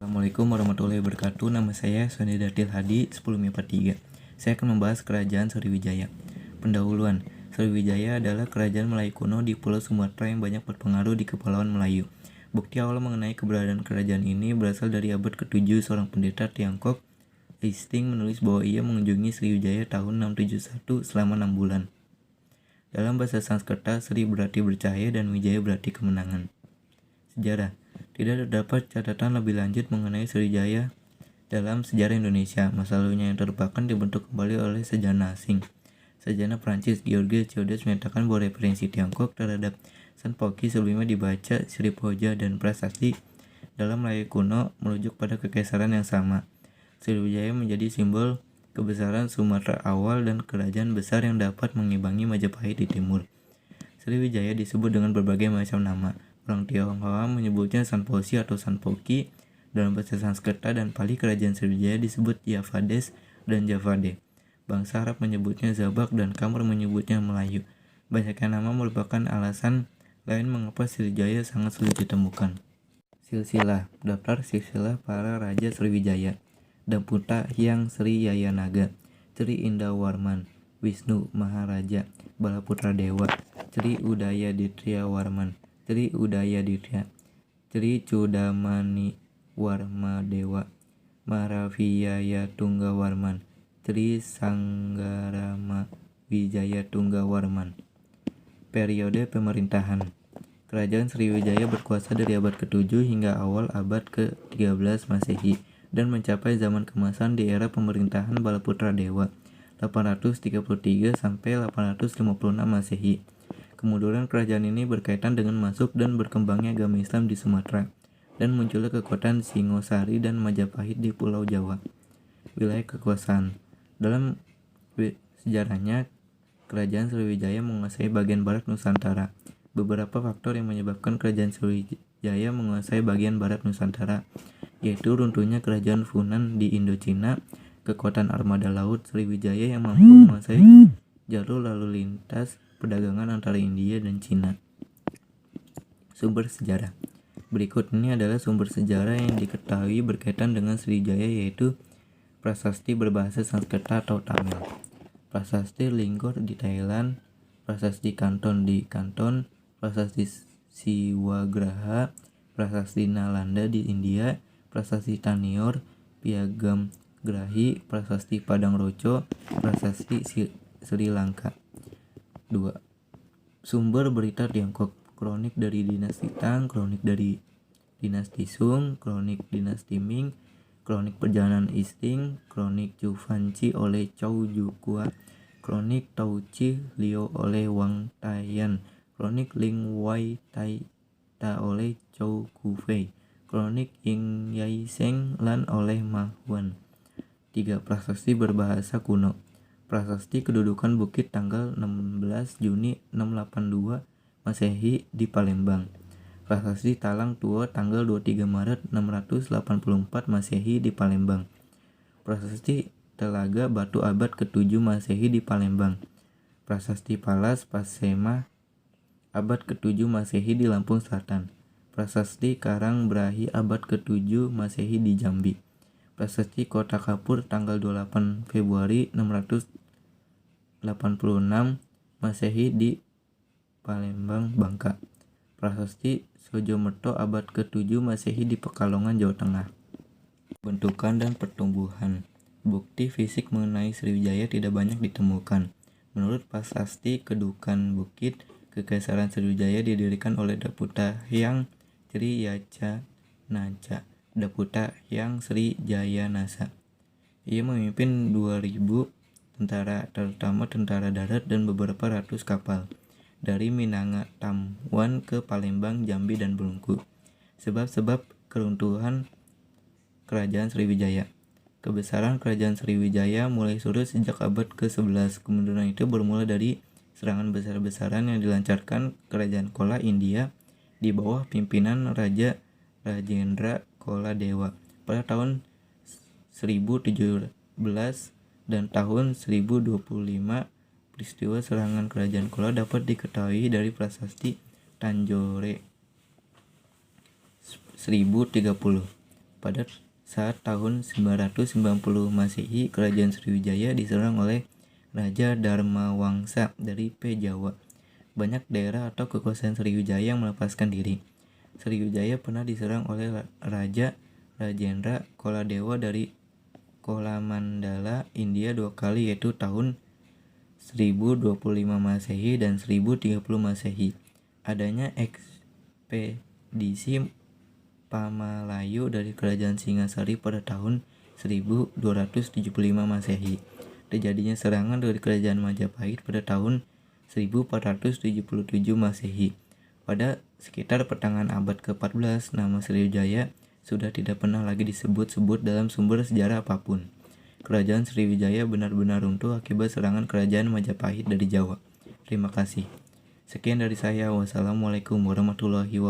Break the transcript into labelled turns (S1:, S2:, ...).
S1: Assalamualaikum warahmatullahi wabarakatuh. Nama saya Sony Datil Hadi, 10 MIPA 3. Saya akan membahas Kerajaan Sriwijaya. Pendahuluan. Sriwijaya adalah kerajaan Melayu kuno di Pulau Sumatera yang banyak berpengaruh di Kepulauan Melayu. Bukti awal mengenai keberadaan kerajaan ini berasal dari abad ke-7. Seorang pendeta Tiongkok, Hastings, menulis bahwa ia mengunjungi Sriwijaya tahun 671 selama 6 bulan. Dalam bahasa Sanskerta, Sri berarti bercahaya dan Wijaya berarti kemenangan. Sejarah. Tidak terdapat catatan lebih lanjut mengenai Sriwijaya dalam sejarah Indonesia. Masa lalunya yang terlupakan dibentuk kembali oleh sejarah asing. Sejarah Prancis, Georges Chaudet menyatakan bahwa referensi Tiongkok terhadap Sanpoki sebelumnya dibaca Sripoja dan prasasti dalam Melayu kuno merujuk pada kekaisaran yang sama. Sriwijaya menjadi simbol kebesaran Sumatera awal dan kerajaan besar yang dapat mengimbangi Majapahit di timur. Sriwijaya disebut dengan berbagai macam nama. Orang Tionghoa menyebutnya Sanposi atau Sanpoki. Dalam bahasa Sanskerta dan Pali, kerajaan Sriwijaya disebut Javades dan Javade. Bangsa Arab menyebutnya Zabak dan Kamar menyebutnya Melayu. Banyaknya nama merupakan alasan lain mengapa Sriwijaya sangat sulit ditemukan. Silsilah. Daftar silsilah para raja Sriwijaya. Daputa Hyang Sri Yayanaga, Sri Indawarman, Wisnu Maharaja, Balaputra Dewa, Sri Udayaditya Warman, Sri Udayaditya, Sri Cudamani Warma Dewa, Maraviyaya Tunggawarman, Sri Sanggarama Wijaya Tunggawarman. Periode pemerintahan. Kerajaan Sriwijaya berkuasa dari abad ke-7 hingga awal abad ke-13 Masehi dan mencapai zaman keemasan di era pemerintahan Balaputra Dewa 833 sampai 856 Masehi. Kemunduran kerajaan ini berkaitan dengan masuk dan berkembangnya agama Islam di Sumatera dan munculnya kekuatan Singosari dan Majapahit di Pulau Jawa. Wilayah kekuasaan. Dalam sejarahnya, kerajaan Sriwijaya menguasai bagian barat Nusantara. Beberapa faktor yang menyebabkan kerajaan Sriwijaya menguasai bagian barat Nusantara, yaitu runtuhnya kerajaan Funan di Indochina, kekuatan armada laut Sriwijaya yang mampu menguasai jalur lalu lintas perdagangan antara India dan Cina. Sumber sejarah. Berikut ini adalah sumber sejarah yang diketahui berkaitan dengan Sriwijaya, yaitu prasasti berbahasa Sanskerta atau Tamil, prasasti Linggor di Thailand, prasasti Kanton di Kanton, prasasti Siwagraha, prasasti Nalanda di India, prasasti Tanior, Piagam Grahi, prasasti Padang Roco, prasasti Sri Lanka. 2. Sumber berita Tiongkok. Kronik dari dinasti Tang, kronik dari dinasti Sung, kronik dinasti Ming, kronik perjalanan Isting, kronik Chu Fanchi oleh Chow Jukua, kronik Tao Chi Liu oleh Wang Taiyan, kronik Ling Wai Tai Ta oleh Chow Kufei, kronik Ying Yai Seng Lan oleh Ma Huan. 3. Prasasti berbahasa kuno. Prasasti kedudukan Bukit tanggal 16 Juni 682 Masehi di Palembang. Prasasti Talang Tua tanggal 23 Maret 684 Masehi di Palembang. Prasasti Telaga Batu abad ke-7 Masehi di Palembang. Prasasti Palas Pasema abad ke-7 Masehi di Lampung Selatan. Prasasti Karang Brahi abad ke-7 Masehi di Jambi. Prasasti Kota Kapur tanggal 28 Februari 686 Masehi di Palembang, Bangka. Prasasti Sojomerto abad ke-7 Masehi di Pekalongan, Jawa Tengah. Bentukan dan pertumbuhan. Bukti fisik mengenai Sriwijaya tidak banyak ditemukan. Menurut prasasti Kedukan Bukit, Kekaisaran Sriwijaya didirikan oleh Daputa Hyang Sri Yacanasa, Daputa Hyang Sri Jayanasa. Ia memimpin 2000 tentara, terutama tentara darat dan beberapa ratus kapal, dari Minangkabau ke Palembang, Jambi, dan Bengkulu. Sebab-sebab keruntuhan kerajaan Sriwijaya. Kebesaran kerajaan Sriwijaya mulai surut sejak abad ke-11. Kemunduran itu bermula dari serangan besar-besaran yang dilancarkan kerajaan Kola India di bawah pimpinan Raja Rajendra Kola Dewa pada tahun 1017 dan tahun 1025. Peristiwa serangan kerajaan Kola dapat diketahui dari prasasti Tanjore 1030. Pada saat tahun 990 Masehi, kerajaan Sriwijaya diserang oleh Raja Dharmawangsa dari Jawa. Banyak daerah atau kekuasaan Sriwijaya yang melepaskan diri. Sriwijaya pernah diserang oleh Raja Rajendra Koladewa dari Kolamandala, India 2 kali, yaitu tahun 1025 Masehi dan 1030 Masehi. Adanya ekspedisi Pamalayu dari kerajaan Singasari pada tahun 1275 Masehi. Terjadinya serangan dari kerajaan Majapahit pada tahun 1477 Masehi. Pada sekitar pertengahan abad ke-14, nama Sriwijaya sudah tidak pernah lagi disebut-sebut dalam sumber sejarah apapun. Kerajaan Sriwijaya benar-benar runtuh akibat serangan kerajaan Majapahit dari Jawa. Terima kasih. Sekian dari saya. Wassalamualaikum warahmatullahi wabarakatuh.